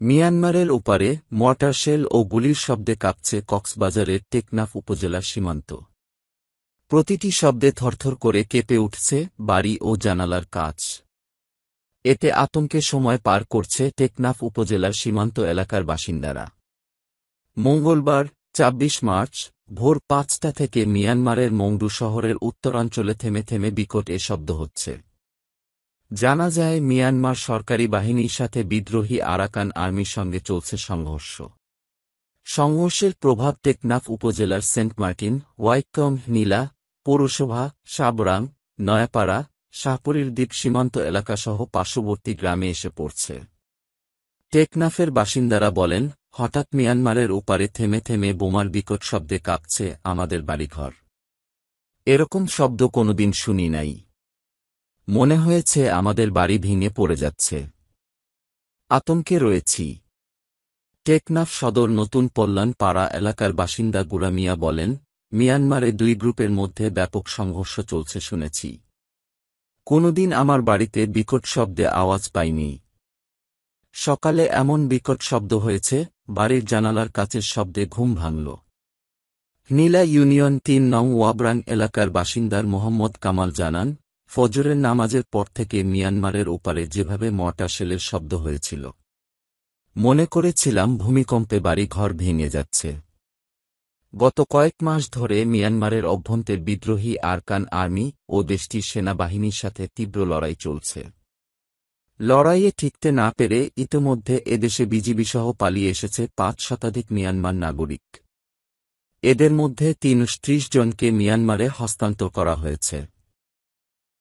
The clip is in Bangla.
মিয়ানমারের ওপারে মর্টার শেল ও গুলির শব্দে কাঁপছে কক্সবাজারের টেকনাফ উপজেলার সীমান্ত। প্রতিটি শব্দে থরথর করে কেঁপে উঠছে বাড়ি ও জানালার কাঁচ। এতে আতঙ্কে সময় পার করছে টেকনাফ উপজেলার সীমান্ত এলাকার বাসিন্দারা। মঙ্গলবার ২৪ মার্চ ভোর ৫টা থেকে মিয়ানমারের মংডু শহরের উত্তরাঞ্চলে থেমে থেমে বিকট এ শব্দ হচ্ছে। জানা যায় মিয়ানমার সরকারি বাহিনীর সাথে বিদ্রোহী আরাকান আর্মির সঙ্গে চলছে সংঘর্ষ। সংঘর্ষের প্রভাব টেকনাফ উপজেলার সেন্ট মার্টিন, ওয়াইকম, নীলা পৌরসভা, সাবরাং, নয়াপাড়া, শাহপরীর দ্বীপ সীমান্ত এলাকাসহ পার্শ্ববর্তী গ্রামে এসে পড়ছে। টেকনাফের বাসিন্দারা বলেন, হঠাৎ মিয়ানমারের ওপারে থেমে থেমে বোমার বিকট শব্দে কাঁপছে আমাদের বাড়িঘর। এরকম শব্দ কোনোদিন শুনি নাই। মনে হয়েছে আমাদের বাড়ি ভেঙে পড়ে যাচ্ছে। আতঙ্কে রয়েছি। টেকনাফ সদর নতুন পল্লান পাড়া এলাকার বাসিন্দা গুড়া মিয়া বলেন, মিয়ানমারে দুই গ্রুপের মধ্যে ব্যাপক সংঘর্ষ চলছে শুনেছি। কোনোদিন আমার বাড়িতে বিকট শব্দে আওয়াজ পাইনি। সকালে এমন বিকট শব্দ হয়েছে, বাড়ির জানালার কাচের শব্দে ঘুম ভাঙল। নীলা ইউনিয়ন ৩ নং ওয়াবরাং এলাকার বাসিন্দার মোহাম্মদ কামাল জানান, ফজরের নামাজের পর থেকে মিয়ানমারের ওপারে যেভাবে মর্টার শেলের শব্দ হয়েছিল, মনে করেছিলাম ভূমিকম্পে বাড়ি ঘর ভেঙে যাচ্ছে। গত কয়েক মাস ধরে মিয়ানমারের অভ্যন্তরে বিদ্রোহী আরাকান আর্মি ও দেশটির সেনাবাহিনীর সাথে তীব্র লড়াই চলছে। লড়াইয়ে টিকতে না পেরে ইতোমধ্যে এদেশে বিজিবিসহ পালিয়ে এসেছে ৫ শতাধিক মিয়ানমার নাগরিক। এদের মধ্যে ৩৩ জনকে মিয়ানমারে হস্তান্তর করা হয়েছে।